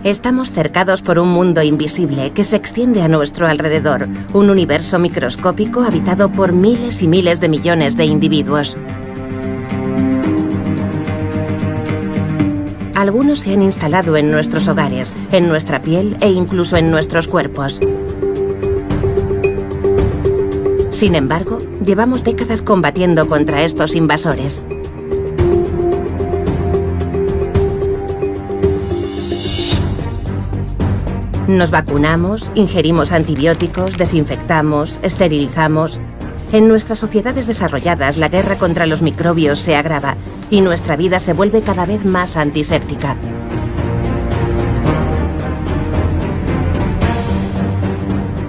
Estamos cercados por un mundo invisible que se extiende a nuestro alrededor, un universo microscópico habitado por miles y miles de millones de individuos. Algunos se han instalado en nuestros hogares, en nuestra piel e incluso en nuestros cuerpos. Sin embargo, llevamos décadas combatiendo contra estos invasores. Nos vacunamos, ingerimos antibióticos, desinfectamos, esterilizamos. En nuestras sociedades desarrolladas, la guerra contra los microbios se agrava y nuestra vida se vuelve cada vez más antiséptica.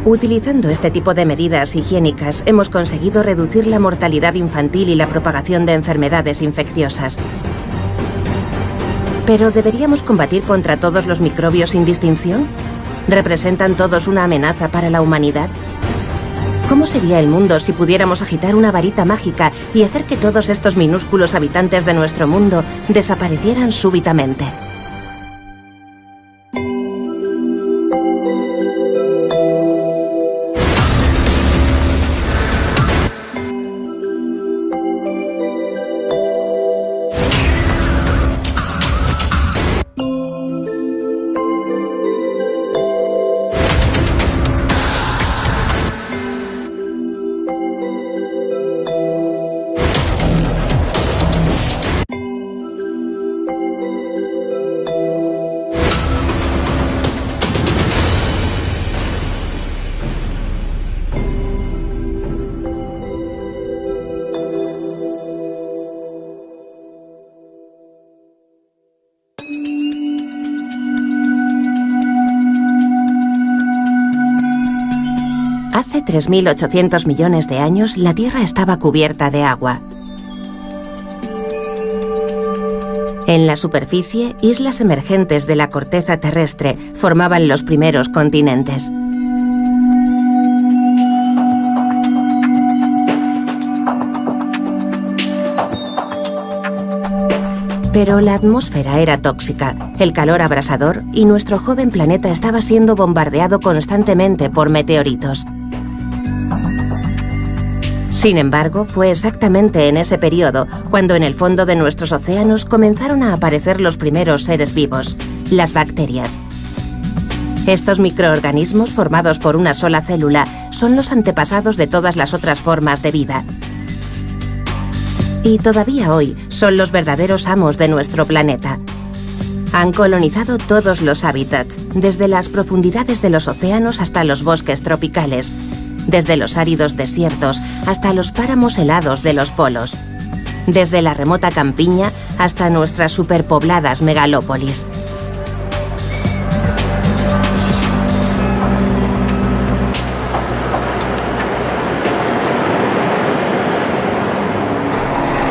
Utilizando este tipo de medidas higiénicas, hemos conseguido reducir la mortalidad infantil y la propagación de enfermedades infecciosas. ¿Pero deberíamos combatir contra todos los microbios sin distinción? ¿Representan todos una amenaza para la humanidad? ¿Cómo sería el mundo si pudiéramos agitar una varita mágica y hacer que todos estos minúsculos habitantes de nuestro mundo desaparecieran súbitamente? Hace 3.800 millones de años, la Tierra estaba cubierta de agua. En la superficie, islas emergentes de la corteza terrestre formaban los primeros continentes. Pero la atmósfera era tóxica, el calor abrasador y nuestro joven planeta estaba siendo bombardeado constantemente por meteoritos. Sin embargo, fue exactamente en ese periodo cuando en el fondo de nuestros océanos comenzaron a aparecer los primeros seres vivos, las bacterias. Estos microorganismos formados por una sola célula son los antepasados de todas las otras formas de vida. Y todavía hoy son los verdaderos amos de nuestro planeta. Han colonizado todos los hábitats, desde las profundidades de los océanos hasta los bosques tropicales, desde los áridos desiertos hasta los páramos helados de los polos, desde la remota campiña hasta nuestras superpobladas megalópolis.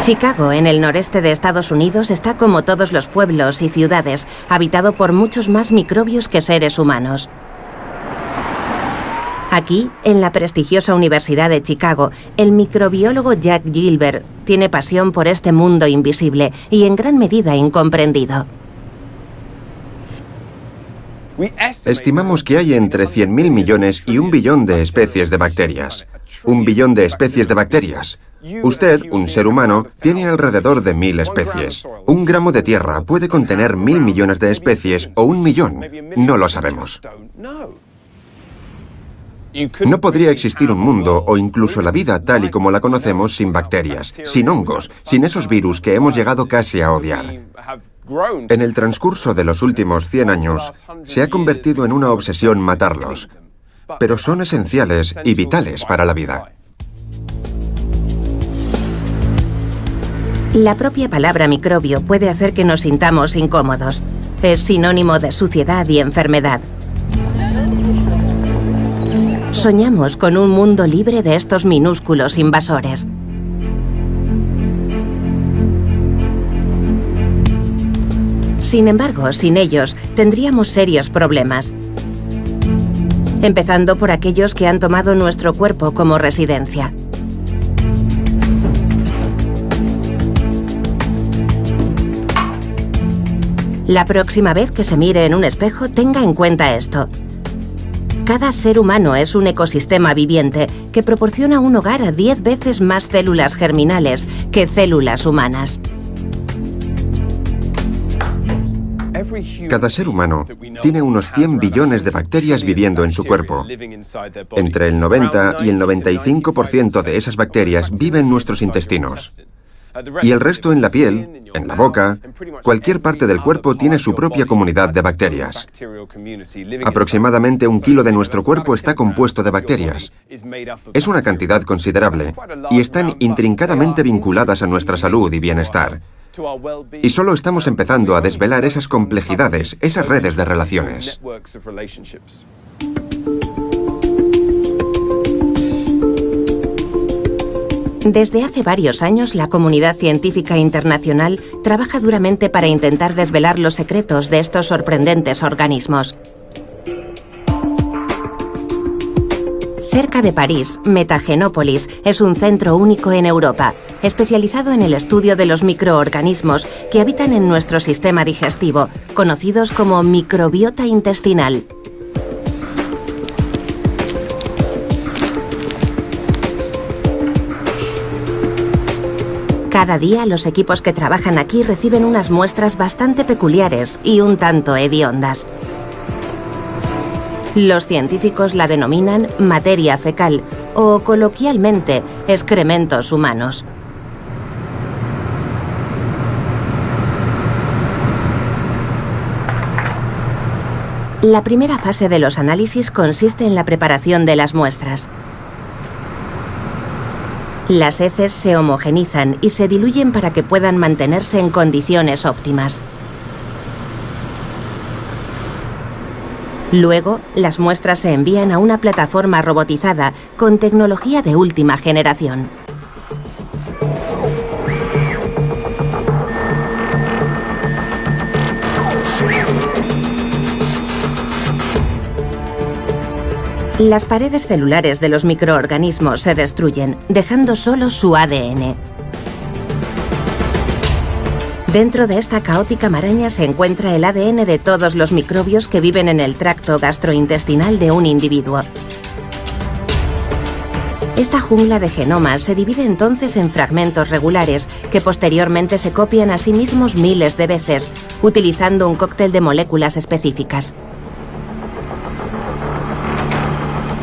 Chicago, en el noreste de Estados Unidos, está como todos los pueblos y ciudades, habitado por muchos más microbios que seres humanos. Aquí, en la prestigiosa Universidad de Chicago, el microbiólogo Jack Gilbert tiene pasión por este mundo invisible y en gran medida incomprendido. Estimamos que hay entre 100.000 millones y 1 billón de especies de bacterias. 1 billón de especies de bacterias. Usted, un ser humano, tiene alrededor de 1.000 especies. 1 gramo de tierra puede contener 1.000 millones de especies o 1 millón. No lo sabemos. No podría existir un mundo o incluso la vida tal y como la conocemos sin bacterias, sin hongos, sin esos virus que hemos llegado casi a odiar. En el transcurso de los últimos 100 años, se ha convertido en una obsesión matarlos, pero son esenciales y vitales para la vida. La propia palabra microbio puede hacer que nos sintamos incómodos. Es sinónimo de suciedad y enfermedad. Soñamos con un mundo libre de estos minúsculos invasores. Sin embargo, sin ellos, tendríamos serios problemas. Empezando por aquellos que han tomado nuestro cuerpo como residencia. La próxima vez que se mire en un espejo, tenga en cuenta esto. Cada ser humano es un ecosistema viviente que proporciona un hogar a 10 veces más células germinales que células humanas. Cada ser humano tiene unos 100 billones de bacterias viviendo en su cuerpo. Entre el 90 y el 95% de esas bacterias viven en nuestros intestinos. Y el resto en la piel, en la boca, cualquier parte del cuerpo tiene su propia comunidad de bacterias. Aproximadamente 1 kilo de nuestro cuerpo está compuesto de bacterias. Es una cantidad considerable y están intrincadamente vinculadas a nuestra salud y bienestar. Y solo estamos empezando a desvelar esas complejidades, esas redes de relaciones. Desde hace varios años, la comunidad científica internacional trabaja duramente para intentar desvelar los secretos de estos sorprendentes organismos. Cerca de París, Metagenópolis es un centro único en Europa, especializado en el estudio de los microorganismos que habitan en nuestro sistema digestivo, conocidos como microbiota intestinal. Cada día los equipos que trabajan aquí reciben unas muestras bastante peculiares y un tanto hediondas. Los científicos la denominan materia fecal o, coloquialmente, excrementos humanos. La primera fase de los análisis consiste en la preparación de las muestras. Las heces se homogenizan y se diluyen para que puedan mantenerse en condiciones óptimas. Luego, las muestras se envían a una plataforma robotizada con tecnología de última generación. Las paredes celulares de los microorganismos se destruyen, dejando solo su ADN. Dentro de esta caótica maraña se encuentra el ADN de todos los microbios que viven en el tracto gastrointestinal de un individuo. Esta jungla de genomas se divide entonces en fragmentos regulares que posteriormente se copian a sí mismos miles de veces, utilizando un cóctel de moléculas específicas.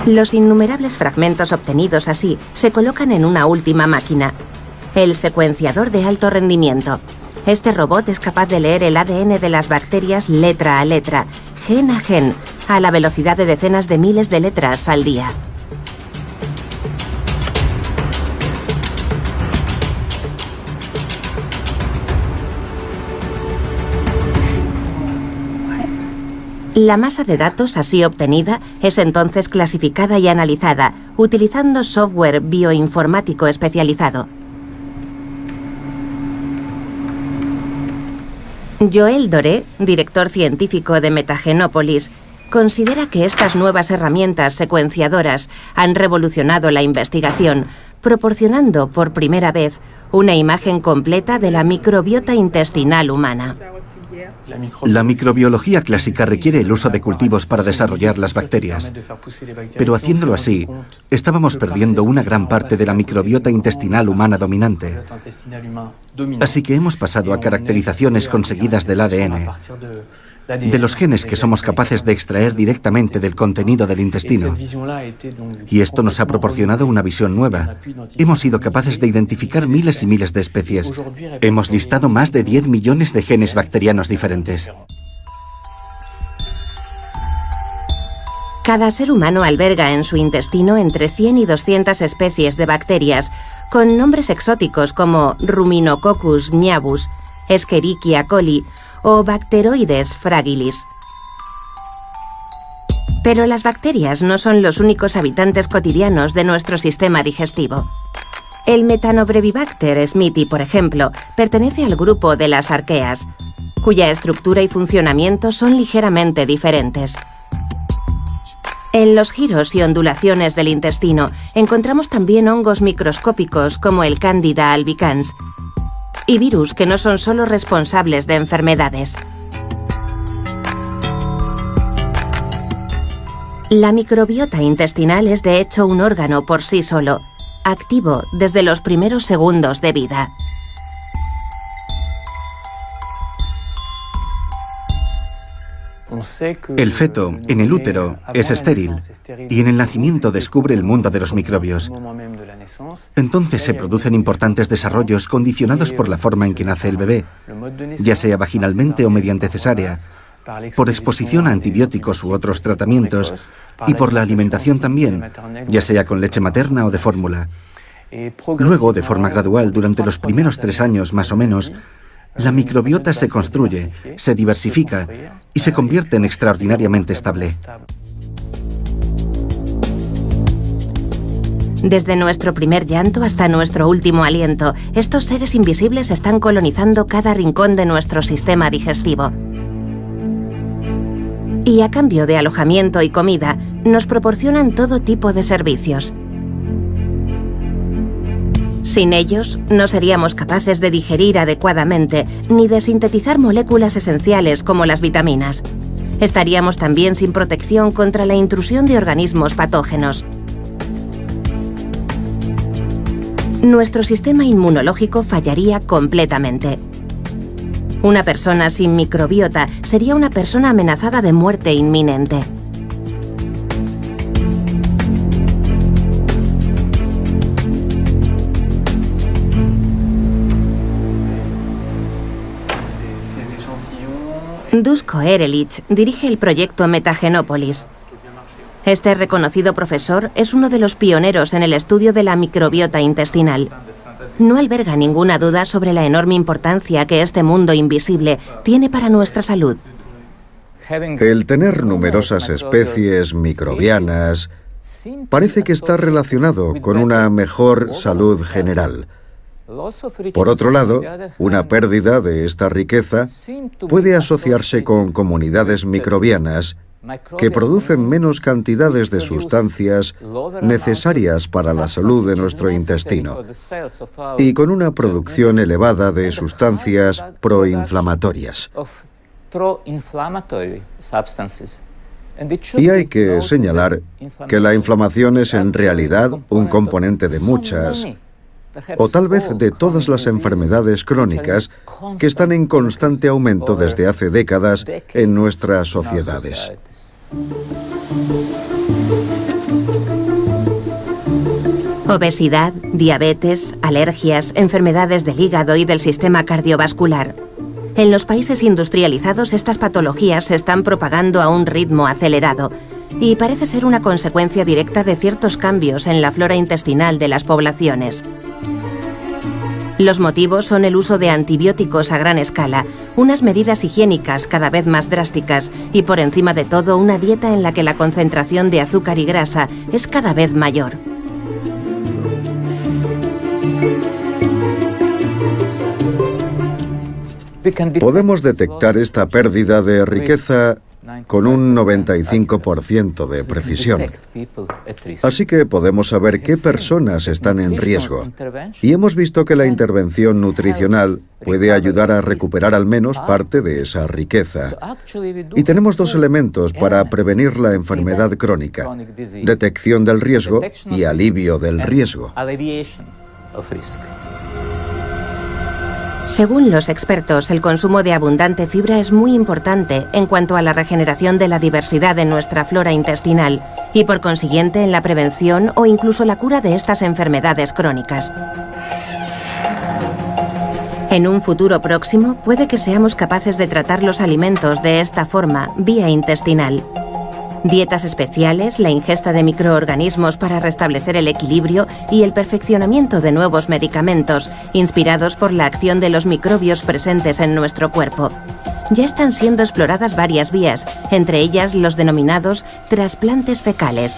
Los innumerables fragmentos obtenidos así se colocan en una última máquina, el secuenciador de alto rendimiento. Este robot es capaz de leer el ADN de las bacterias letra a letra, gen a gen, a la velocidad de decenas de miles de letras al día. La masa de datos así obtenida es entonces clasificada y analizada, utilizando software bioinformático especializado. Joël Doré, director científico de Metagenópolis, considera que estas nuevas herramientas secuenciadoras han revolucionado la investigación, proporcionando por primera vez una imagen completa de la microbiota intestinal humana. La microbiología clásica requiere el uso de cultivos para desarrollar las bacterias, pero haciéndolo así, estábamos perdiendo una gran parte de la microbiota intestinal humana dominante. Así que hemos pasado a caracterizaciones conseguidas del ADN, de los genes que somos capaces de extraer directamente del contenido del intestino. Y esto nos ha proporcionado una visión nueva. Hemos sido capaces de identificar miles y miles de especies. Hemos listado más de 10 millones de genes bacterianos diferentes. Cada ser humano alberga en su intestino entre 100 y 200 especies de bacterias, con nombres exóticos como Ruminococcus niavus, Escherichia coli o Bacteroides fragilis. Pero las bacterias no son los únicos habitantes cotidianos de nuestro sistema digestivo. El Methanobrevibacter smithii, por ejemplo, pertenece al grupo de las arqueas, cuya estructura y funcionamiento son ligeramente diferentes. En los giros y ondulaciones del intestino encontramos también hongos microscópicos como el Candida albicans y virus que no son solo responsables de enfermedades. La microbiota intestinal es de hecho un órgano por sí solo, activo desde los primeros segundos de vida. El feto, en el útero, es estéril y en el nacimiento descubre el mundo de los microbios. Entonces se producen importantes desarrollos condicionados por la forma en que nace el bebé, ya sea vaginalmente o mediante cesárea, por exposición a antibióticos u otros tratamientos y por la alimentación también, ya sea con leche materna o de fórmula. Luego, de forma gradual, durante los primeros 3 años más o menos, la microbiota se construye, se diversifica y se convierte en extraordinariamente estable. Desde nuestro primer llanto hasta nuestro último aliento, estos seres invisibles están colonizando cada rincón de nuestro sistema digestivo. Y a cambio de alojamiento y comida, nos proporcionan todo tipo de servicios. Sin ellos, no seríamos capaces de digerir adecuadamente ni de sintetizar moléculas esenciales como las vitaminas. Estaríamos también sin protección contra la intrusión de organismos patógenos. Nuestro sistema inmunológico fallaría completamente. Una persona sin microbiota sería una persona amenazada de muerte inminente. Duško Erelić dirige el proyecto Metagenópolis. Este reconocido profesor es uno de los pioneros en el estudio de la microbiota intestinal. No alberga ninguna duda sobre la enorme importancia que este mundo invisible tiene para nuestra salud. El tener numerosas especies microbianas parece que está relacionado con una mejor salud general. Por otro lado, una pérdida de esta riqueza puede asociarse con comunidades microbianas que producen menos cantidades de sustancias necesarias para la salud de nuestro intestino y con una producción elevada de sustancias proinflamatorias. Y hay que señalar que la inflamación es en realidad un componente de muchas, o tal vez de todas las enfermedades crónicas que están en constante aumento desde hace décadas en nuestras sociedades. Obesidad, diabetes, alergias, enfermedades del hígado y del sistema cardiovascular. En los países industrializados estas patologías se están propagando a un ritmo acelerado y parece ser una consecuencia directa de ciertos cambios en la flora intestinal de las poblaciones. Los motivos son el uso de antibióticos a gran escala, unas medidas higiénicas cada vez más drásticas y, por encima de todo, una dieta en la que la concentración de azúcar y grasa es cada vez mayor. Podemos detectar esta pérdida de riqueza con un 95% de precisión. Así que podemos saber qué personas están en riesgo. Y hemos visto que la intervención nutricional puede ayudar a recuperar al menos parte de esa riqueza. Y tenemos 2 elementos para prevenir la enfermedad crónica: detección del riesgo y alivio del riesgo. Según los expertos, el consumo de abundante fibra es muy importante en cuanto a la regeneración de la diversidad de nuestra flora intestinal y, por consiguiente, en la prevención o incluso la cura de estas enfermedades crónicas. En un futuro próximo, puede que seamos capaces de tratar los alimentos de esta forma, vía intestinal. Dietas especiales, la ingesta de microorganismos para restablecer el equilibrio y el perfeccionamiento de nuevos medicamentos, inspirados por la acción de los microbios presentes en nuestro cuerpo. Ya están siendo exploradas varias vías, entre ellas los denominados trasplantes fecales.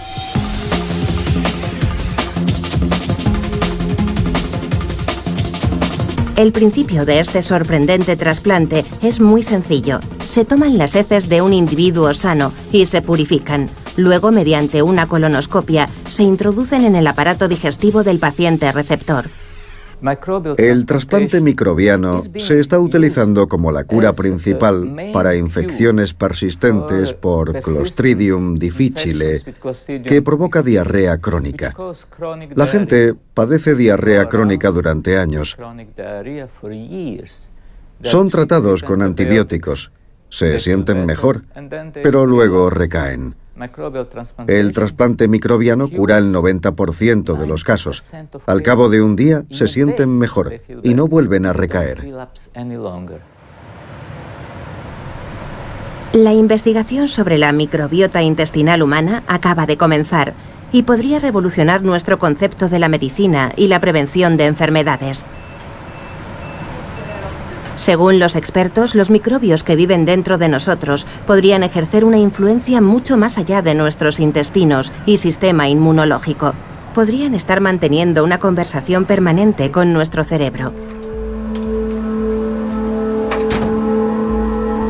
El principio de este sorprendente trasplante es muy sencillo. Se toman las heces de un individuo sano y se purifican. Luego, mediante una colonoscopia, se introducen en el aparato digestivo del paciente receptor. El trasplante microbiano se está utilizando como la cura principal para infecciones persistentes por Clostridium difficile, que provoca diarrea crónica. La gente padece diarrea crónica durante años. Son tratados con antibióticos, se sienten mejor, pero luego recaen. El trasplante microbiano cura el 90% de los casos. Al cabo de un día se sienten mejor y no vuelven a recaer. La investigación sobre la microbiota intestinal humana acaba de comenzar y podría revolucionar nuestro concepto de la medicina y la prevención de enfermedades. Según los expertos, los microbios que viven dentro de nosotros podrían ejercer una influencia mucho más allá de nuestros intestinos y sistema inmunológico. Podrían estar manteniendo una conversación permanente con nuestro cerebro.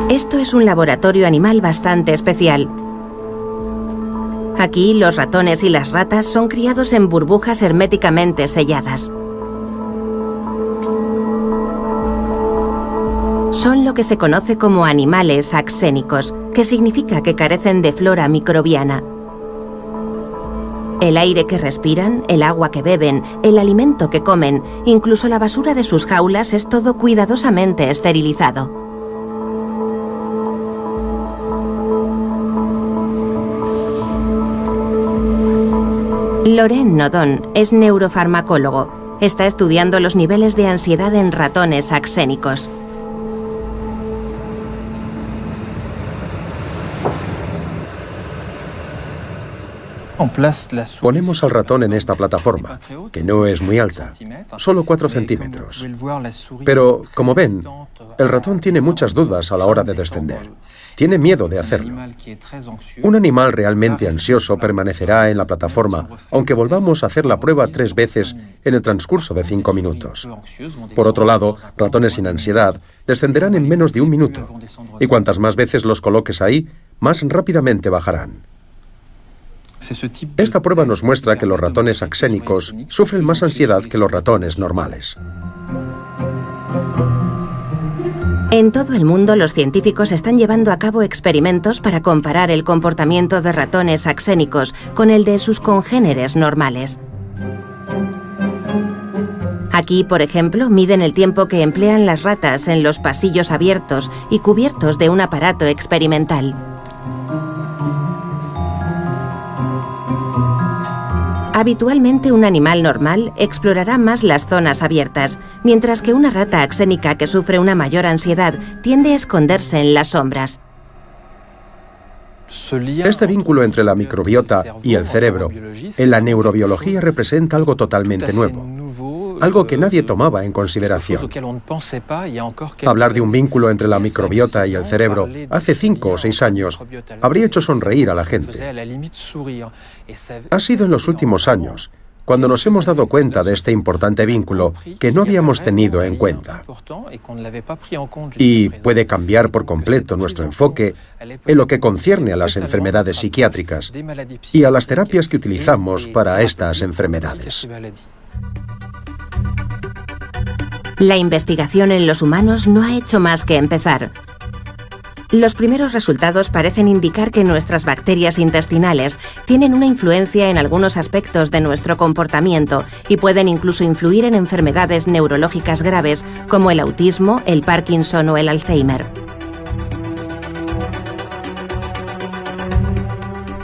Esto es un laboratorio animal bastante especial. Aquí, los ratones y las ratas son criados en burbujas herméticamente selladas. Son lo que se conoce como animales axénicos, que significa que carecen de flora microbiana. El aire que respiran, el agua que beben, el alimento que comen, incluso la basura de sus jaulas es todo cuidadosamente esterilizado. Laurent Nodon es neurofarmacólogo. Está estudiando los niveles de ansiedad en ratones axénicos. Ponemos al ratón en esta plataforma, que no es muy alta, solo 4 centímetros. Pero, como ven, el ratón tiene muchas dudas a la hora de descender. Tiene miedo de hacerlo. Un animal realmente ansioso permanecerá en la plataforma, aunque volvamos a hacer la prueba 3 veces en el transcurso de 5 minutos. Por otro lado, ratones sin ansiedad descenderán en menos de 1 minuto, y cuantas más veces los coloques ahí, más rápidamente bajarán. Esta prueba nos muestra que los ratones axénicos sufren más ansiedad que los ratones normales. En todo el mundo, los científicos están llevando a cabo experimentos para comparar el comportamiento de ratones axénicos con el de sus congéneres normales. Aquí, por ejemplo, miden el tiempo que emplean las ratas en los pasillos abiertos y cubiertos de un aparato experimental. Habitualmente un animal normal explorará más las zonas abiertas, mientras que una rata axénica que sufre una mayor ansiedad tiende a esconderse en las sombras. Este vínculo entre la microbiota y el cerebro en la neurobiología representa algo totalmente nuevo, algo que nadie tomaba en consideración. Hablar de un vínculo entre la microbiota y el cerebro hace 5 o 6 años habría hecho sonreír a la gente. Ha sido en los últimos años cuando nos hemos dado cuenta de este importante vínculo que no habíamos tenido en cuenta. Y puede cambiar por completo nuestro enfoque en lo que concierne a las enfermedades psiquiátricas y a las terapias que utilizamos para estas enfermedades. La investigación en los humanos no ha hecho más que empezar. Los primeros resultados parecen indicar que nuestras bacterias intestinales tienen una influencia en algunos aspectos de nuestro comportamiento y pueden incluso influir en enfermedades neurológicas graves como el autismo, el Parkinson o el Alzheimer.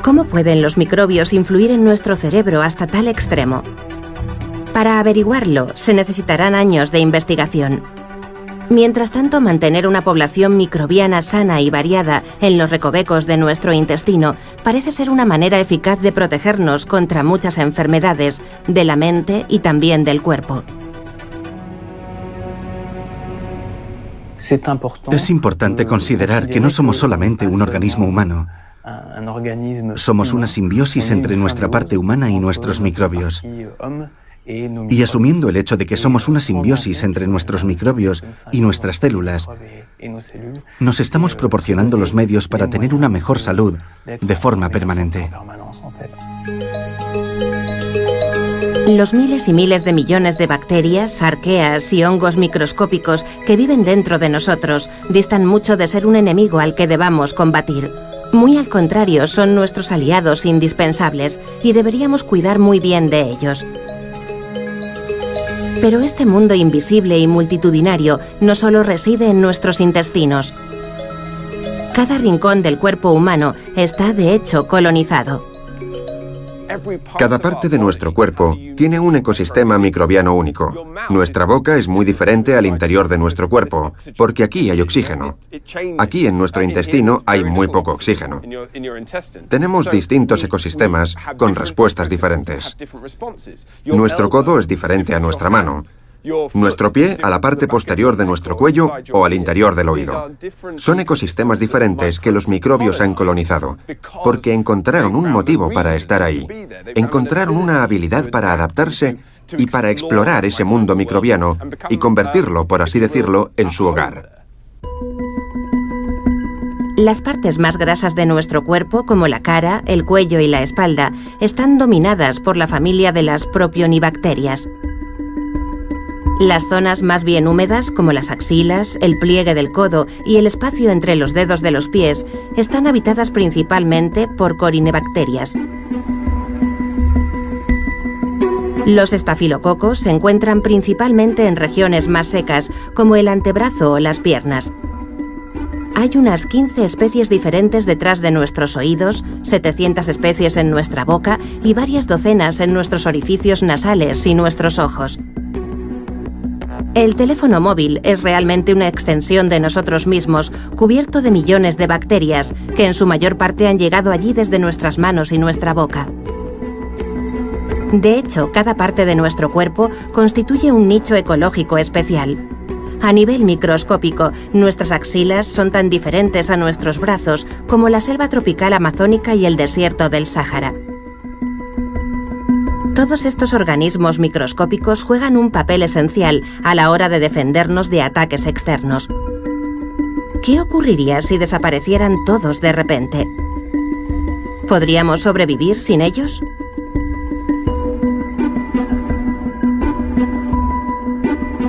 ¿Cómo pueden los microbios influir en nuestro cerebro hasta tal extremo? Para averiguarlo, se necesitarán años de investigación. Mientras tanto, mantener una población microbiana sana y variada en los recovecos de nuestro intestino parece ser una manera eficaz de protegernos contra muchas enfermedades de la mente y también del cuerpo. Es importante considerar que no somos solamente un organismo humano. Somos una simbiosis entre nuestra parte humana y nuestros microbios. Y asumiendo el hecho de que somos una simbiosis entre nuestros microbios y nuestras células, nos estamos proporcionando los medios para tener una mejor salud de forma permanente. Los miles y miles de millones de bacterias, arqueas y hongos microscópicos que viven dentro de nosotros distan mucho de ser un enemigo al que debamos combatir. Muy al contrario, son nuestros aliados indispensables y deberíamos cuidar muy bien de ellos. Pero este mundo invisible y multitudinario no solo reside en nuestros intestinos. Cada rincón del cuerpo humano está, de hecho, colonizado. Cada parte de nuestro cuerpo tiene un ecosistema microbiano único. Nuestra boca es muy diferente al interior de nuestro cuerpo, porque aquí hay oxígeno. Aquí en nuestro intestino hay muy poco oxígeno. Tenemos distintos ecosistemas con respuestas diferentes. Nuestro codo es diferente a nuestra mano. Nuestro pie a la parte posterior de nuestro cuello o al interior del oído. Son ecosistemas diferentes que los microbios han colonizado, porque encontraron un motivo para estar ahí. Encontraron una habilidad para adaptarse y para explorar ese mundo microbiano y convertirlo, por así decirlo, en su hogar. Las partes más grasas de nuestro cuerpo, como la cara, el cuello y la espalda, están dominadas por la familia de las propionibacterias. Las zonas más bien húmedas, como las axilas, el pliegue del codo y el espacio entre los dedos de los pies, están habitadas principalmente por corinebacterias. Los estafilococos se encuentran principalmente en regiones más secas, como el antebrazo o las piernas. Hay unas 15 especies diferentes detrás de nuestros oídos, 700 especies en nuestra boca y varias docenas en nuestros orificios nasales y nuestros ojos. El teléfono móvil es realmente una extensión de nosotros mismos, cubierto de millones de bacterias, que en su mayor parte han llegado allí desde nuestras manos y nuestra boca. De hecho, cada parte de nuestro cuerpo constituye un nicho ecológico especial. A nivel microscópico, nuestras axilas son tan diferentes a nuestros brazos como la selva tropical amazónica y el desierto del Sáhara. Todos estos organismos microscópicos juegan un papel esencial a la hora de defendernos de ataques externos. ¿Qué ocurriría si desaparecieran todos de repente? ¿Podríamos sobrevivir sin ellos?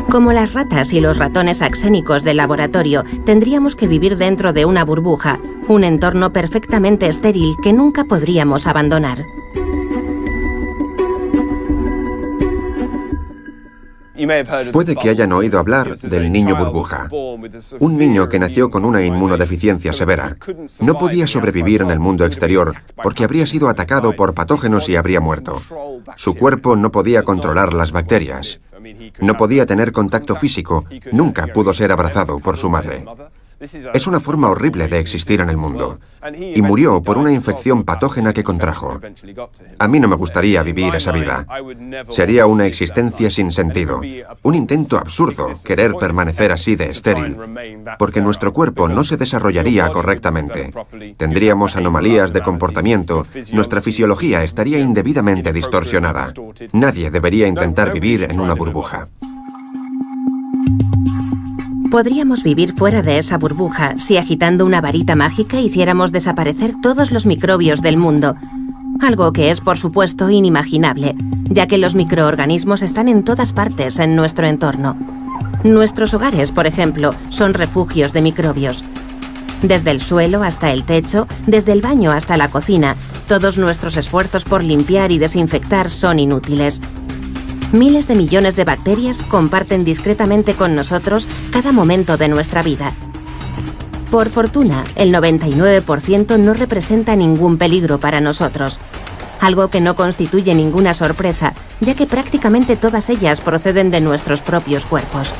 Como las ratas y los ratones axénicos del laboratorio, tendríamos que vivir dentro de una burbuja, un entorno perfectamente estéril que nunca podríamos abandonar. Puede que hayan oído hablar del niño burbuja. Un niño que nació con una inmunodeficiencia severa. No podía sobrevivir en el mundo exterior porque habría sido atacado por patógenos y habría muerto. Su cuerpo no podía controlar las bacterias. No podía tener contacto físico. Nunca pudo ser abrazado por su madre. Es una forma horrible de existir en el mundo. Y murió por una infección patógena que contrajo. A mí no me gustaría vivir esa vida. Sería una existencia sin sentido. Un intento absurdo querer permanecer así de estéril. Porque nuestro cuerpo no se desarrollaría correctamente. Tendríamos anomalías de comportamiento. Nuestra fisiología estaría indebidamente distorsionada. Nadie debería intentar vivir en una burbuja. Podríamos vivir fuera de esa burbuja si agitando una varita mágica hiciéramos desaparecer todos los microbios del mundo. Algo que es, por supuesto, inimaginable, ya que los microorganismos están en todas partes en nuestro entorno. Nuestros hogares, por ejemplo, son refugios de microbios. Desde el suelo hasta el techo, desde el baño hasta la cocina, todos nuestros esfuerzos por limpiar y desinfectar son inútiles. Miles de millones de bacterias comparten discretamente con nosotros cada momento de nuestra vida. Por fortuna, el 99% no representa ningún peligro para nosotros, algo que no constituye ninguna sorpresa, ya que prácticamente todas ellas proceden de nuestros propios cuerpos.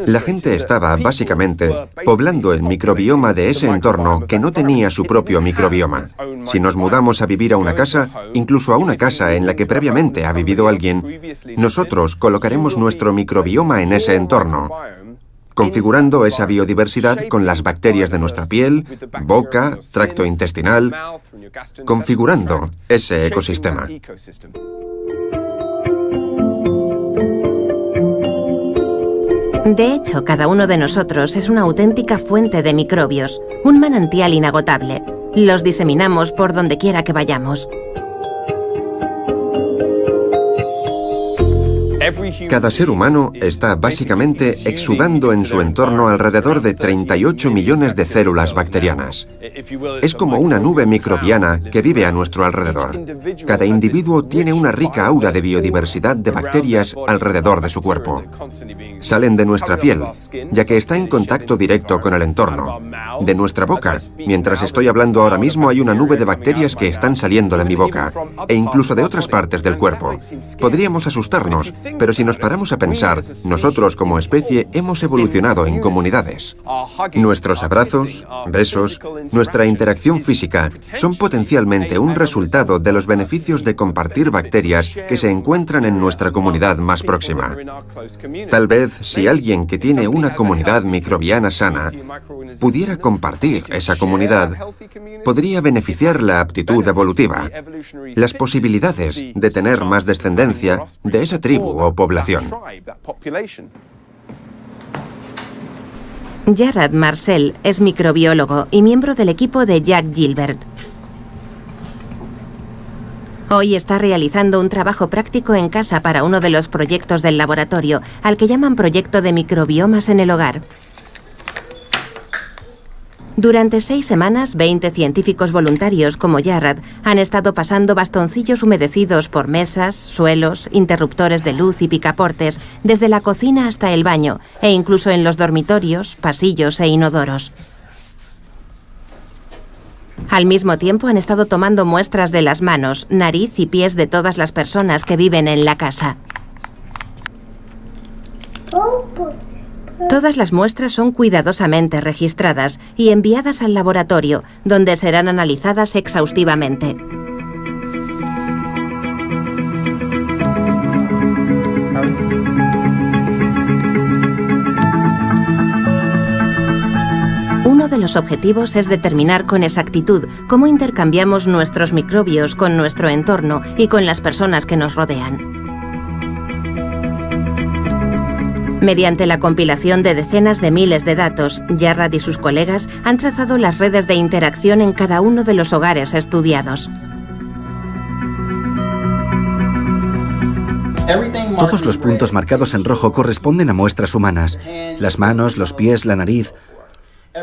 La gente estaba, básicamente, poblando el microbioma de ese entorno que no tenía su propio microbioma. Si nos mudamos a vivir a una casa, incluso a una casa en la que previamente ha vivido alguien, nosotros colocaremos nuestro microbioma en ese entorno, configurando esa biodiversidad con las bacterias de nuestra piel, boca, tracto intestinal, configurando ese ecosistema. De hecho, cada uno de nosotros es una auténtica fuente de microbios, un manantial inagotable. Los diseminamos por donde quiera que vayamos. Cada ser humano está básicamente exudando en su entorno alrededor de 38 millones de células bacterianas. Es como una nube microbiana que vive a nuestro alrededor. Cada individuo tiene una rica aura de biodiversidad de bacterias alrededor de su cuerpo. Salen de nuestra piel, ya que está en contacto directo con el entorno. De nuestra boca, mientras estoy hablando ahora mismo, hay una nube de bacterias que están saliendo de mi boca, e incluso de otras partes del cuerpo. Podríamos asustarnos, pero si nos paramos a pensar, nosotros como especie hemos evolucionado en comunidades. Nuestros abrazos, besos, nuestra interacción física son potencialmente un resultado de los beneficios de compartir bacterias que se encuentran en nuestra comunidad más próxima. Tal vez, si alguien que tiene una comunidad microbiana sana pudiera compartir esa comunidad, podría beneficiar la aptitud evolutiva, las posibilidades de tener más descendencia de esa tribu o población. Jarrad Marcel es microbiólogo y miembro del equipo de Jack Gilbert. Hoy está realizando un trabajo práctico en casa para uno de los proyectos del laboratorio, al que llaman Proyecto de Microbiomas en el Hogar. Durante 6 semanas, 20 científicos voluntarios como Jarrad han estado pasando bastoncillos humedecidos por mesas, suelos, interruptores de luz y picaportes, desde la cocina hasta el baño, e incluso en los dormitorios, pasillos e inodoros. Al mismo tiempo han estado tomando muestras de las manos, nariz y pies de todas las personas que viven en la casa. Todas las muestras son cuidadosamente registradas y enviadas al laboratorio, donde serán analizadas exhaustivamente. Uno de los objetivos es determinar con exactitud cómo intercambiamos nuestros microbios con nuestro entorno y con las personas que nos rodean. Mediante la compilación de decenas de miles de datos, Jarrad y sus colegas han trazado las redes de interacción en cada uno de los hogares estudiados. Todos los puntos marcados en rojo corresponden a muestras humanas: las manos, los pies, la nariz.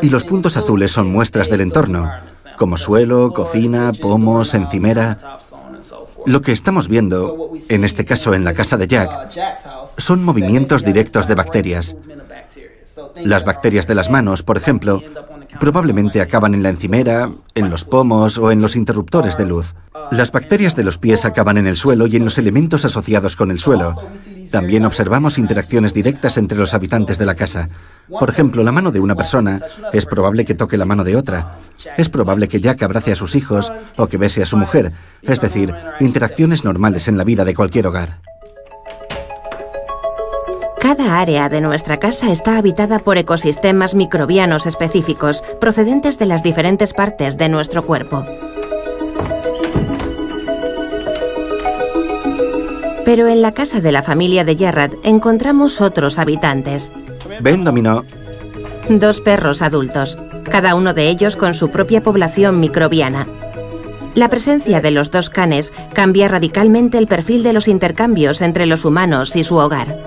Y los puntos azules son muestras del entorno, como suelo, cocina, pomos, encimera. Lo que estamos viendo, en este caso en la casa de Jack, son movimientos directos de bacterias. Las bacterias de las manos, por ejemplo, probablemente acaban en la encimera, en los pomos o en los interruptores de luz. Las bacterias de los pies acaban en el suelo y en los elementos asociados con el suelo. También observamos interacciones directas entre los habitantes de la casa. Por ejemplo, la mano de una persona es probable que toque la mano de otra. Es probable que Jack abrace a sus hijos o que bese a su mujer. Es decir, interacciones normales en la vida de cualquier hogar. Cada área de nuestra casa está habitada por ecosistemas microbianos específicos, procedentes de las diferentes partes de nuestro cuerpo. Pero en la casa de la familia de Jarrad encontramos otros habitantes. Ven, Dominó. 2 perros adultos, cada uno de ellos con su propia población microbiana. La presencia de los 2 canes cambia radicalmente el perfil de los intercambios entre los humanos y su hogar.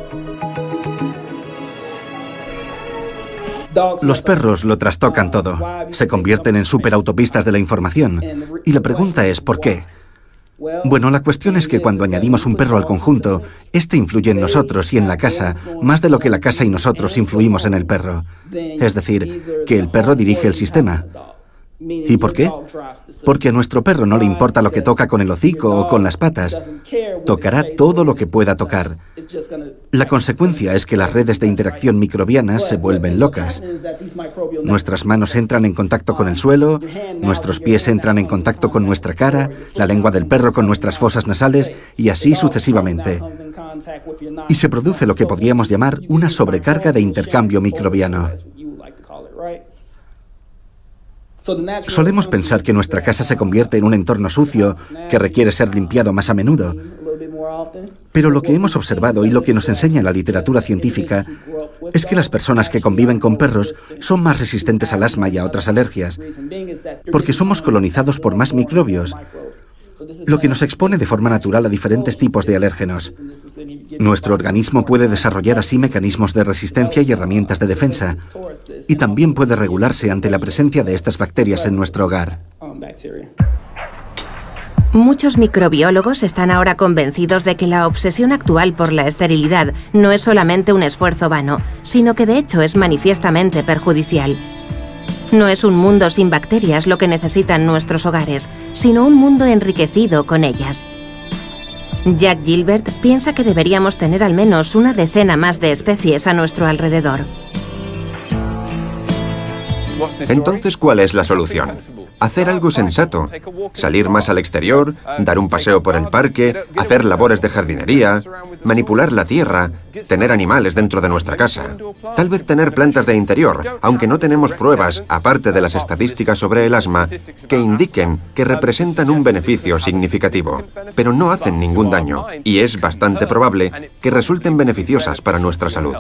Los perros lo trastocan todo. Se convierten en superautopistas de la información. Y la pregunta es, ¿por qué? Bueno, la cuestión es que cuando añadimos un perro al conjunto, este influye en nosotros y en la casa más de lo que la casa y nosotros influimos en el perro. Es decir, que el perro dirige el sistema. ¿Y por qué? Porque a nuestro perro no le importa lo que toca con el hocico o con las patas. Tocará todo lo que pueda tocar. La consecuencia es que las redes de interacción microbianas se vuelven locas. Nuestras manos entran en contacto con el suelo, nuestros pies entran en contacto con nuestra cara, la lengua del perro con nuestras fosas nasales y así sucesivamente. Y se produce lo que podríamos llamar una sobrecarga de intercambio microbiano. Solemos pensar que nuestra casa se convierte en un entorno sucio que requiere ser limpiado más a menudo. Pero lo que hemos observado y lo que nos enseña la literatura científica es que las personas que conviven con perros son más resistentes al asma y a otras alergias, porque somos colonizados por más microbios. lo que nos expone de forma natural a diferentes tipos de alérgenos. Nuestro organismo puede desarrollar así mecanismos de resistencia y herramientas de defensa, y también puede regularse ante la presencia de estas bacterias en nuestro hogar. Muchos microbiólogos están ahora convencidos de que la obsesión actual por la esterilidad no es solamente un esfuerzo vano, sino que de hecho es manifiestamente perjudicial. No es un mundo sin bacterias lo que necesitan nuestros hogares, sino un mundo enriquecido con ellas. Jack Gilbert piensa que deberíamos tener al menos una decena más de especies a nuestro alrededor. Entonces, ¿cuál es la solución? Hacer algo sensato. Salir más al exterior, dar un paseo por el parque, hacer labores de jardinería, manipular la tierra, tener animales dentro de nuestra casa. Tal vez tener plantas de interior, aunque no tenemos pruebas, aparte de las estadísticas sobre el asma, que indiquen que representan un beneficio significativo. Pero no hacen ningún daño, y es bastante probable que resulten beneficiosas para nuestra salud.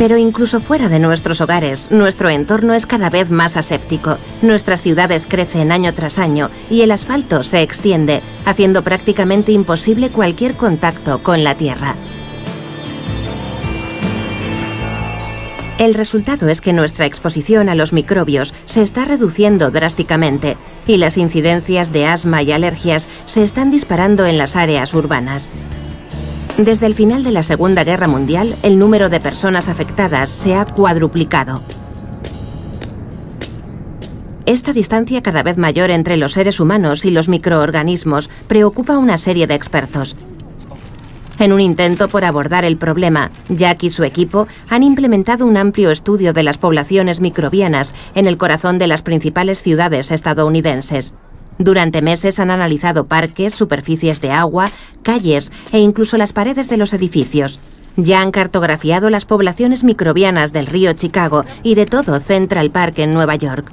Pero incluso fuera de nuestros hogares, nuestro entorno es cada vez más aséptico. Nuestras ciudades crecen año tras año y el asfalto se extiende, haciendo prácticamente imposible cualquier contacto con la tierra. El resultado es que nuestra exposición a los microbios se está reduciendo drásticamente y las incidencias de asma y alergias se están disparando en las áreas urbanas. Desde el final de la Segunda Guerra Mundial, el número de personas afectadas se ha cuadruplicado. Esta distancia cada vez mayor entre los seres humanos y los microorganismos preocupa a una serie de expertos. En un intento por abordar el problema, Jack y su equipo han implementado un amplio estudio de las poblaciones microbianas en el corazón de las principales ciudades estadounidenses. Durante meses han analizado parques, superficies de agua, calles e incluso las paredes de los edificios. Ya han cartografiado las poblaciones microbianas del río Chicago y de todo Central Park en Nueva York.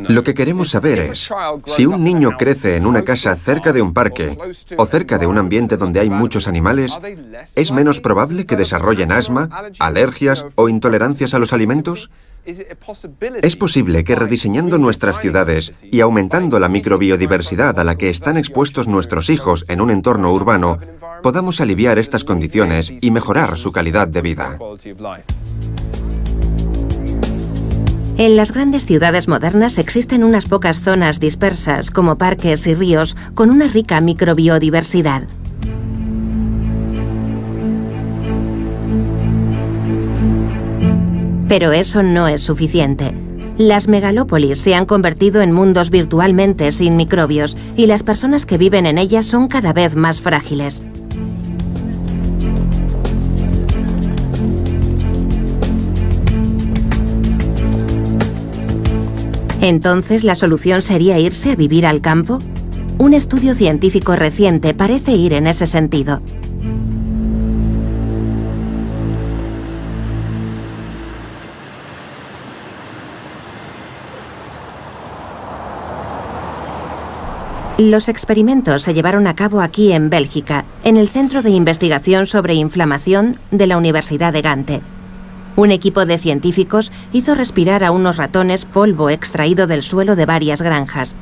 Lo que queremos saber es, si un niño crece en una casa cerca de un parque o cerca de un ambiente donde hay muchos animales, ¿es menos probable que desarrollen asma, alergias o intolerancias a los alimentos? ¿Es posible que rediseñando nuestras ciudades y aumentando la microbiodiversidad a la que están expuestos nuestros hijos en un entorno urbano, podamos aliviar estas condiciones y mejorar su calidad de vida? En las grandes ciudades modernas existen unas pocas zonas dispersas, como parques y ríos, con una rica microbiodiversidad. Pero eso no es suficiente. Las megalópolis se han convertido en mundos virtualmente sin microbios y las personas que viven en ellas son cada vez más frágiles. ¿Entonces la solución sería irse a vivir al campo? Un estudio científico reciente parece ir en ese sentido. Los experimentos se llevaron a cabo aquí en Bélgica, en el Centro de Investigación sobre Inflamación de la Universidad de Gante. Un equipo de científicos hizo respirar a unos ratones polvo extraído del suelo de varias granjas.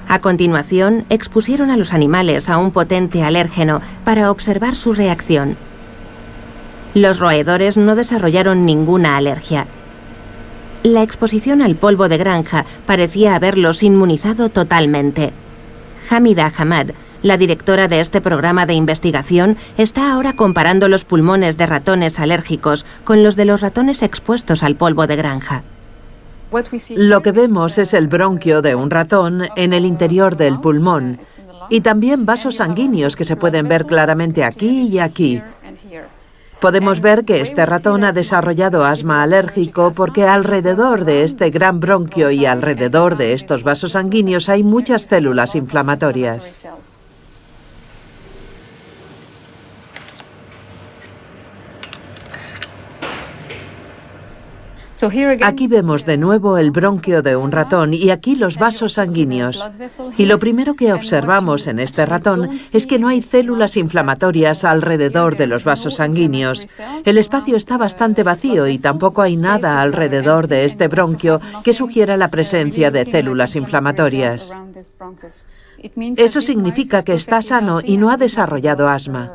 A continuación, expusieron a los animales a un potente alérgeno para observar su reacción. Los roedores no desarrollaron ninguna alergia. La exposición al polvo de granja parecía haberlos inmunizado totalmente. Hamida Hamad, la directora de este programa de investigación, está ahora comparando los pulmones de ratones alérgicos con los de los ratones expuestos al polvo de granja. Lo que vemos es el bronquio de un ratón en el interior del pulmón y también vasos sanguíneos que se pueden ver claramente aquí y aquí. Podemos ver que este ratón ha desarrollado asma alérgico porque alrededor de este gran bronquio y alrededor de estos vasos sanguíneos hay muchas células inflamatorias. Aquí vemos de nuevo el bronquio de un ratón y aquí los vasos sanguíneos. Y lo primero que observamos en este ratón es que no hay células inflamatorias alrededor de los vasos sanguíneos. El espacio está bastante vacío y tampoco hay nada alrededor de este bronquio que sugiera la presencia de células inflamatorias. Eso significa que está sano y no ha desarrollado asma.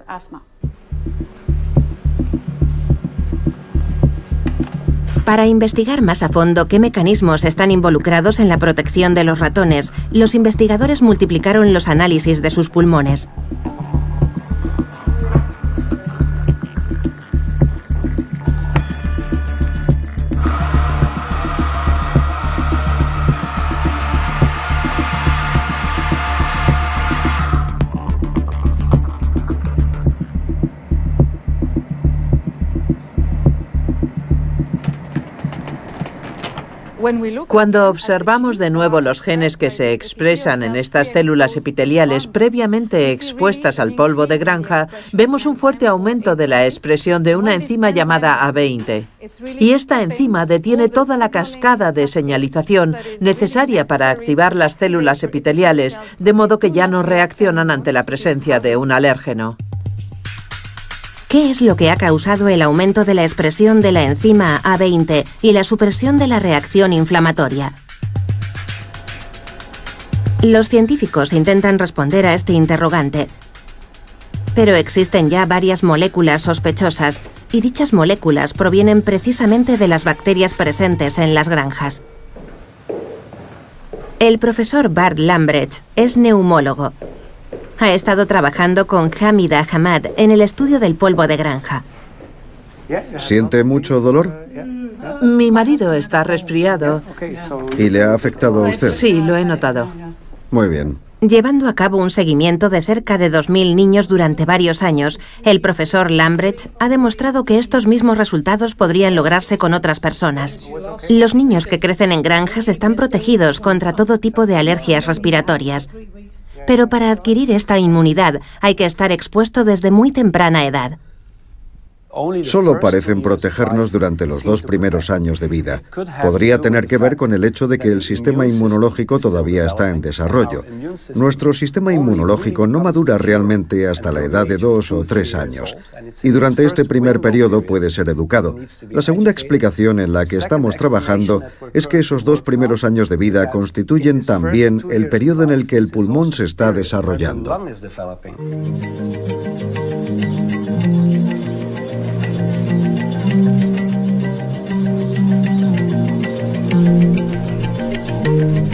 Para investigar más a fondo qué mecanismos están involucrados en la protección de los ratones, los investigadores multiplicaron los análisis de sus pulmones. Cuando observamos de nuevo los genes que se expresan en estas células epiteliales previamente expuestas al polvo de granja, vemos un fuerte aumento de la expresión de una enzima llamada A20. Y esta enzima detiene toda la cascada de señalización necesaria para activar las células epiteliales, de modo que ya no reaccionan ante la presencia de un alérgeno. ¿Qué es lo que ha causado el aumento de la expresión de la enzima A20 y la supresión de la reacción inflamatoria? Los científicos intentan responder a este interrogante, pero existen ya varias moléculas sospechosas y dichas moléculas provienen precisamente de las bacterias presentes en las granjas. El profesor Bart Lambrecht es neumólogo. Ha estado trabajando con Hamida Hamad en el estudio del polvo de granja. ¿Siente mucho dolor? Mi marido está resfriado. ¿Y le ha afectado a usted? Sí, lo he notado. Muy bien. Llevando a cabo un seguimiento de cerca de 2.000 niños durante varios años, el profesor Lambrecht ha demostrado que estos mismos resultados podrían lograrse con otras personas. Los niños que crecen en granjas están protegidos contra todo tipo de alergias respiratorias. Pero para adquirir esta inmunidad hay que estar expuesto desde muy temprana edad. Solo parecen protegernos durante los 2 primeros años de vida. Podría tener que ver con el hecho de que el sistema inmunológico todavía está en desarrollo. Nuestro sistema inmunológico no madura realmente hasta la edad de 2 o 3 años. Y durante este primer periodo puede ser educado. La segunda explicación en la que estamos trabajando es que esos 2 primeros años de vida constituyen también el periodo en el que el pulmón se está desarrollando.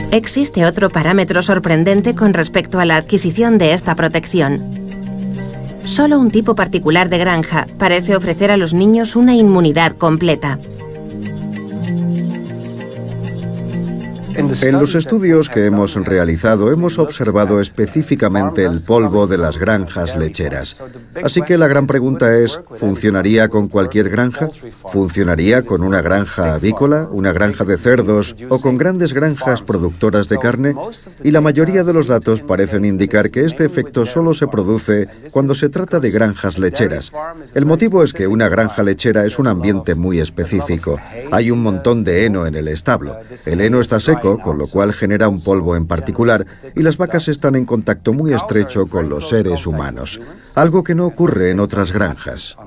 Existe otro parámetro sorprendente con respecto a la adquisición de esta protección. Solo un tipo particular de granja parece ofrecer a los niños una inmunidad completa. En los estudios que hemos realizado hemos observado específicamente el polvo de las granjas lecheras. Así que la gran pregunta es, ¿funcionaría con cualquier granja? ¿Funcionaría con una granja avícola, una granja de cerdos o con grandes granjas productoras de carne? Y la mayoría de los datos parecen indicar que este efecto solo se produce cuando se trata de granjas lecheras. El motivo es que una granja lechera es un ambiente muy específico. Hay un montón de heno en el establo. El heno está seco, con lo cual genera un polvo en particular, y las vacas están en contacto muy estrecho con los seres humanos, algo que no ocurre en otras granjas.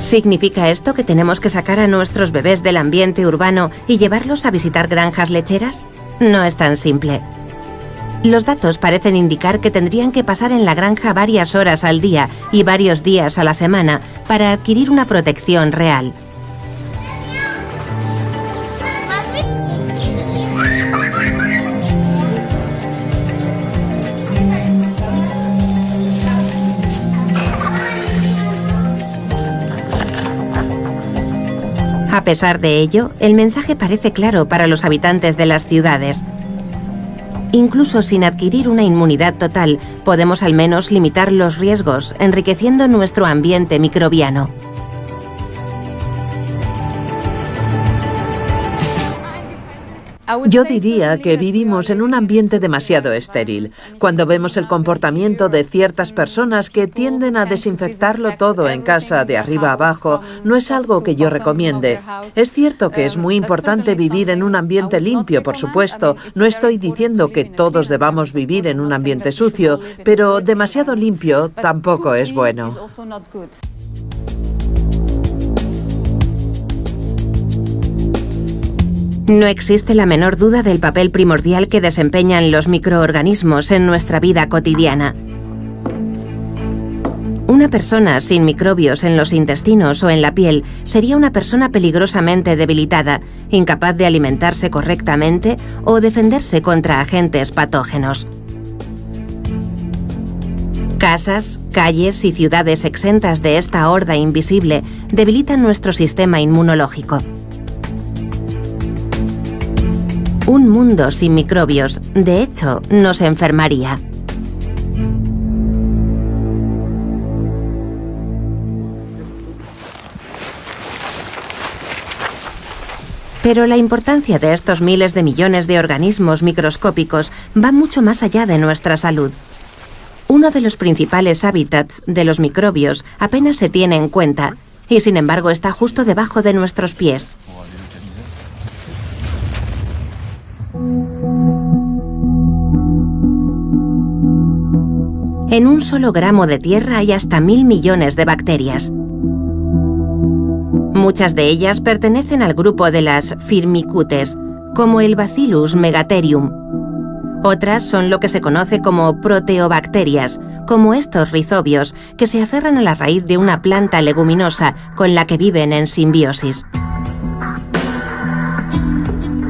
¿Significa esto que tenemos que sacar a nuestros bebés del ambiente urbano y llevarlos a visitar granjas lecheras? No es tan simple. Los datos parecen indicar que tendrían que pasar en la granja varias horas al día y varios días a la semana para adquirir una protección real. A pesar de ello, el mensaje parece claro para los habitantes de las ciudades. Incluso sin adquirir una inmunidad total, podemos al menos limitar los riesgos, enriqueciendo nuestro ambiente microbiano. Yo diría que vivimos en un ambiente demasiado estéril. Cuando vemos el comportamiento de ciertas personas que tienden a desinfectarlo todo en casa de arriba a abajo, no es algo que yo recomiende. Es cierto que es muy importante vivir en un ambiente limpio, por supuesto. No estoy diciendo que todos debamos vivir en un ambiente sucio, pero demasiado limpio tampoco es bueno. No existe la menor duda del papel primordial que desempeñan los microorganismos en nuestra vida cotidiana. Una persona sin microbios en los intestinos o en la piel sería una persona peligrosamente debilitada, incapaz de alimentarse correctamente o defenderse contra agentes patógenos. Casas, calles y ciudades exentas de esta horda invisible debilitan nuestro sistema inmunológico. Un mundo sin microbios, de hecho, nos enfermaría. Pero la importancia de estos miles de millones de organismos microscópicos va mucho más allá de nuestra salud. Uno de los principales hábitats de los microbios apenas se tiene en cuenta y, sin embargo, está justo debajo de nuestros pies. En un solo gramo de tierra hay hasta 1000 millones de bacterias. Muchas de ellas pertenecen al grupo de las Firmicutes, como el Bacillus megatherium. Otras son lo que se conoce como proteobacterias, como estos rizobios, que se aferran a la raíz de una planta leguminosa con la que viven en simbiosis.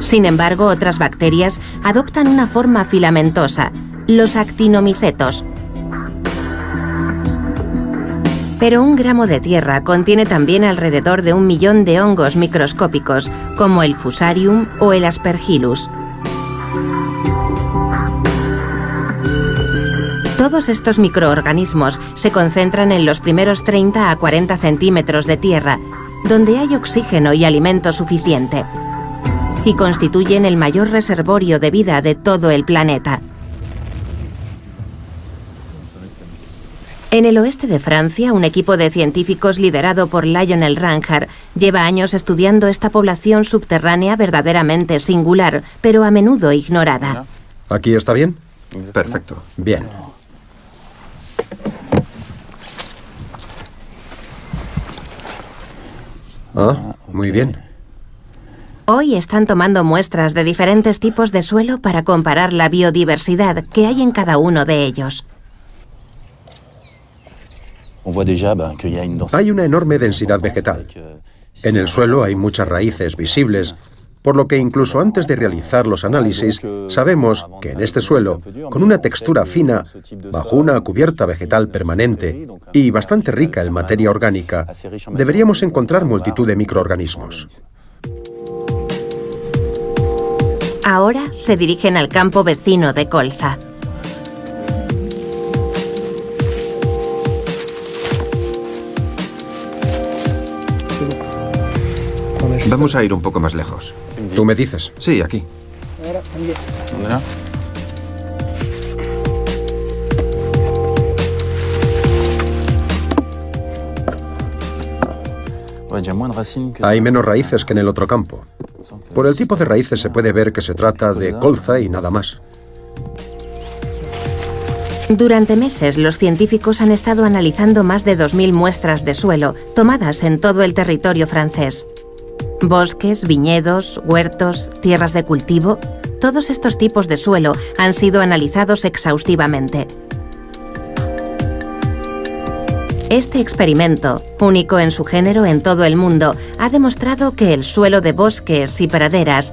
Sin embargo, otras bacterias adoptan una forma filamentosa, los actinomicetos. Pero un gramo de tierra contiene también alrededor de 1 millón de hongos microscópicos, como el Fusarium o el Aspergillus. Todos estos microorganismos se concentran en los primeros 30 a 40 centímetros de tierra, donde hay oxígeno y alimento suficiente, y constituyen el mayor reservorio de vida de todo el planeta. En el oeste de Francia, un equipo de científicos liderado por Lionel Ranger lleva años estudiando esta población subterránea verdaderamente singular, pero a menudo ignorada. ¿Aquí está bien? Perfecto. Bien. Ah, muy bien. Hoy están tomando muestras de diferentes tipos de suelo para comparar la biodiversidad que hay en cada uno de ellos. Hay una enorme densidad vegetal. En el suelo hay muchas raíces visibles, por lo que incluso antes de realizar los análisis, sabemos que en este suelo, con una textura fina, bajo una cubierta vegetal permanente y bastante rica en materia orgánica, deberíamos encontrar multitud de microorganismos. Ahora se dirigen al campo vecino de colza. Vamos a ir un poco más lejos. ¿Tú me dices? Sí, aquí. Hay menos raíces que en el otro campo. Por el tipo de raíces se puede ver que se trata de colza y nada más. Durante meses, los científicos han estado analizando más de 2000 muestras de suelo, tomadas en todo el territorio francés. Bosques, viñedos, huertos, tierras de cultivo, todos estos tipos de suelo han sido analizados exhaustivamente. Este experimento, único en su género en todo el mundo, ha demostrado que el suelo de bosques y praderas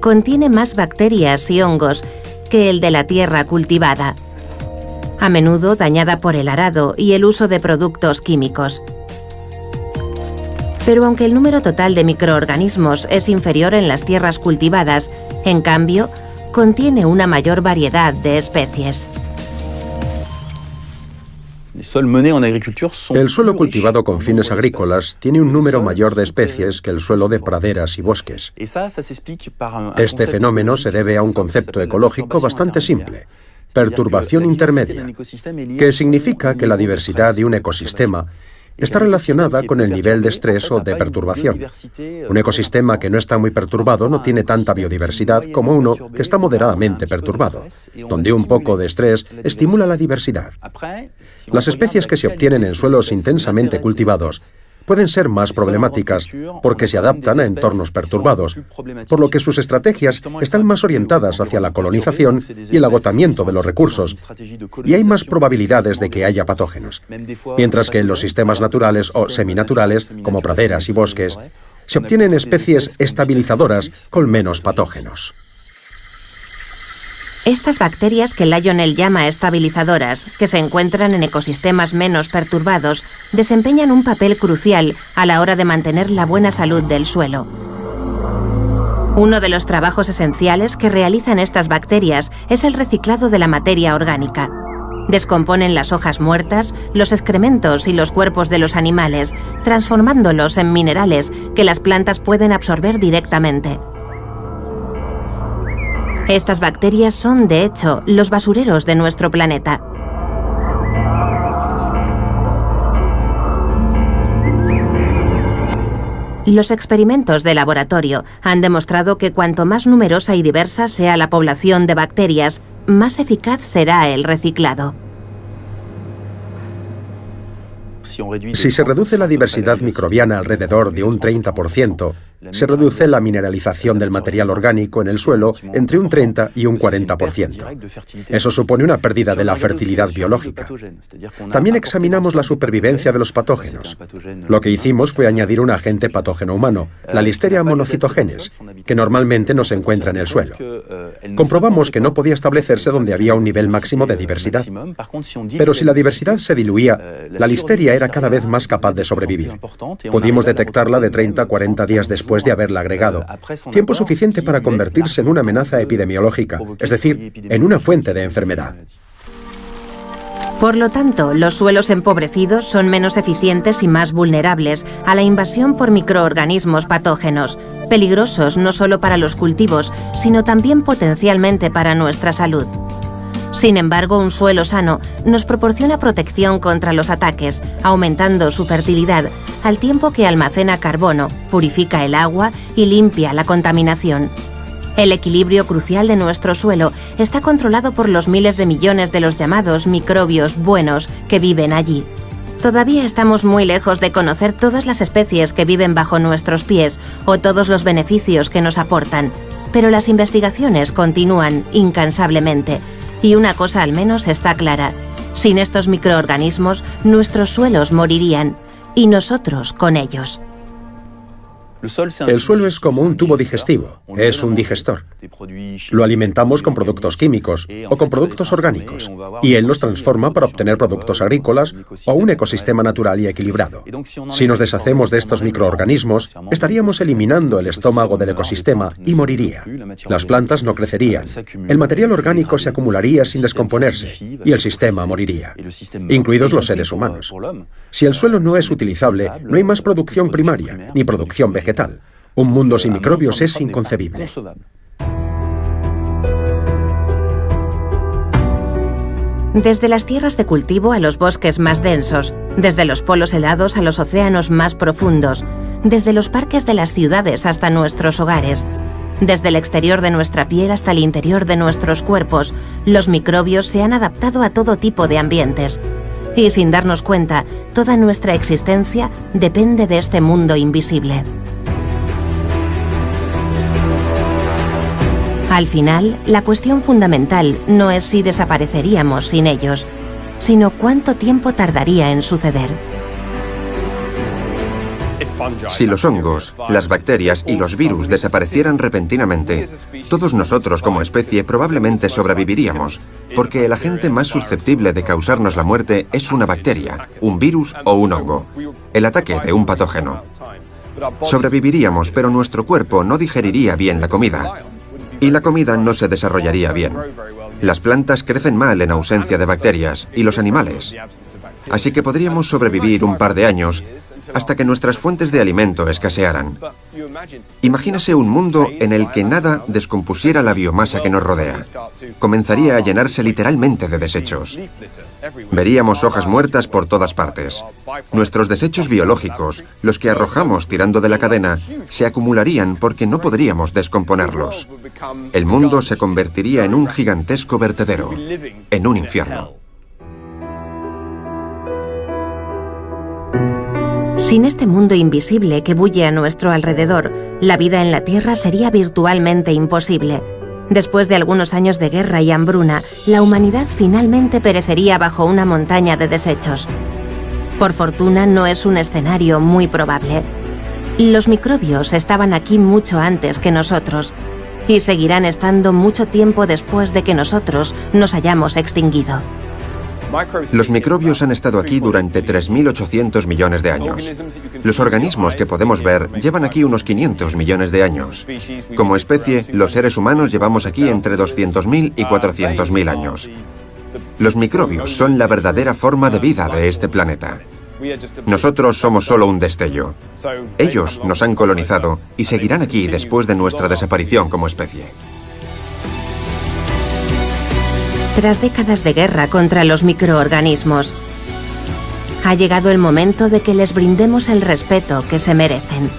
contiene más bacterias y hongos que el de la tierra cultivada, a menudo dañada por el arado y el uso de productos químicos. Pero aunque el número total de microorganismos es inferior en las tierras cultivadas, en cambio, contiene una mayor variedad de especies. El suelo cultivado con fines agrícolas tiene un número mayor de especies que el suelo de praderas y bosques. Este fenómeno se debe a un concepto ecológico bastante simple: perturbación intermedia, que significa que la diversidad de un ecosistema está relacionada con el nivel de estrés o de perturbación. Un ecosistema que no está muy perturbado no tiene tanta biodiversidad como uno que está moderadamente perturbado, donde un poco de estrés estimula la diversidad. Las especies que se obtienen en suelos intensamente cultivados pueden ser más problemáticas porque se adaptan a entornos perturbados, por lo que sus estrategias están más orientadas hacia la colonización y el agotamiento de los recursos, y hay más probabilidades de que haya patógenos, mientras que en los sistemas naturales o seminaturales, como praderas y bosques, se obtienen especies estabilizadoras con menos patógenos. Estas bacterias que Lionel llama estabilizadoras, que se encuentran en ecosistemas menos perturbados, desempeñan un papel crucial a la hora de mantener la buena salud del suelo. Uno de los trabajos esenciales que realizan estas bacterias es el reciclado de la materia orgánica. Descomponen las hojas muertas, los excrementos y los cuerpos de los animales, transformándolos en minerales que las plantas pueden absorber directamente. Estas bacterias son, de hecho, los basureros de nuestro planeta. Los experimentos de laboratorio han demostrado que cuanto más numerosa y diversa sea la población de bacterias, más eficaz será el reciclado. Si se reduce la diversidad microbiana alrededor de un 30%, se reduce la mineralización del material orgánico en el suelo entre un 30 y un 40%. Eso supone una pérdida de la fertilidad biológica. También examinamos la supervivencia de los patógenos. Lo que hicimos fue añadir un agente patógeno humano, la Listeria monocitogenes, que normalmente no se encuentra en el suelo. Comprobamos que no podía establecerse donde había un nivel máximo de diversidad. Pero si la diversidad se diluía, la Listeria era cada vez más capaz de sobrevivir. Pudimos detectarla de 30 a 40 días después de haberla agregado, tiempo suficiente para convertirse en una amenaza epidemiológica, es decir, en una fuente de enfermedad. Por lo tanto, los suelos empobrecidos son menos eficientes y más vulnerables a la invasión por microorganismos patógenos, peligrosos no solo para los cultivos, sino también potencialmente para nuestra salud. Sin embargo, un suelo sano nos proporciona protección contra los ataques, aumentando su fertilidad, al tiempo que almacena carbono, purifica el agua y limpia la contaminación. El equilibrio crucial de nuestro suelo está controlado por los miles de millones de los llamados microbios buenos que viven allí. Todavía estamos muy lejos de conocer todas las especies que viven bajo nuestros pies o todos los beneficios que nos aportan, pero las investigaciones continúan incansablemente. Y una cosa al menos está clara: sin estos microorganismos, nuestros suelos morirían, y nosotros con ellos. El suelo es como un tubo digestivo, es un digestor. Lo alimentamos con productos químicos o con productos orgánicos, y él los transforma para obtener productos agrícolas o un ecosistema natural y equilibrado. Si nos deshacemos de estos microorganismos, estaríamos eliminando el estómago del ecosistema y moriría. Las plantas no crecerían, el material orgánico se acumularía sin descomponerse y el sistema moriría, incluidos los seres humanos. Si el suelo no es utilizable, no hay más producción primaria ni producción vegetal. Un mundo sin microbios es inconcebible. Desde las tierras de cultivo a los bosques más densos, desde los polos helados a los océanos más profundos, desde los parques de las ciudades hasta nuestros hogares, desde el exterior de nuestra piel hasta el interior de nuestros cuerpos, los microbios se han adaptado a todo tipo de ambientes. Y sin darnos cuenta, toda nuestra existencia depende de este mundo invisible. Al final, la cuestión fundamental no es si desapareceríamos sin ellos, sino cuánto tiempo tardaría en suceder. Si los hongos, las bacterias y los virus desaparecieran repentinamente, todos nosotros como especie probablemente sobreviviríamos, porque el agente más susceptible de causarnos la muerte es una bacteria, un virus o un hongo, el ataque de un patógeno. Sobreviviríamos, pero nuestro cuerpo no digeriría bien la comida. Y la comida no se desarrollaría bien. Las plantas crecen mal en ausencia de bacterias, y los animales. así que podríamos sobrevivir un par de años hasta que nuestras fuentes de alimento escasearan. Imagínese un mundo en el que nada descompusiera la biomasa que nos rodea. Comenzaría a llenarse literalmente de desechos. Veríamos hojas muertas por todas partes. Nuestros desechos biológicos, los que arrojamos tirando de la cadena, se acumularían porque no podríamos descomponerlos. El mundo se convertiría en un gigantesco vertedero, en un infierno. Sin este mundo invisible que bulle a nuestro alrededor, la vida en la Tierra sería virtualmente imposible. Después de algunos años de guerra y hambruna, la humanidad finalmente perecería bajo una montaña de desechos. Por fortuna, no es un escenario muy probable. Los microbios estaban aquí mucho antes que nosotros y seguirán estando mucho tiempo después de que nosotros nos hayamos extinguido. Los microbios han estado aquí durante 3.800 millones de años. Los organismos que podemos ver llevan aquí unos 500 millones de años. Como especie, los seres humanos llevamos aquí entre 200.000 y 400.000 años. Los microbios son la verdadera forma de vida de este planeta. Nosotros somos solo un destello. Ellos nos han colonizado y seguirán aquí después de nuestra desaparición como especie. Tras décadas de guerra contra los microorganismos, ha llegado el momento de que les brindemos el respeto que se merecen.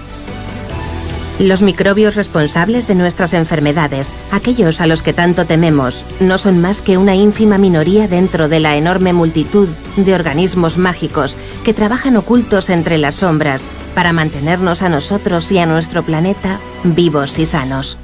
Los microbios responsables de nuestras enfermedades, aquellos a los que tanto tememos, no son más que una ínfima minoría dentro de la enorme multitud de organismos mágicos que trabajan ocultos entre las sombras para mantenernos a nosotros y a nuestro planeta vivos y sanos.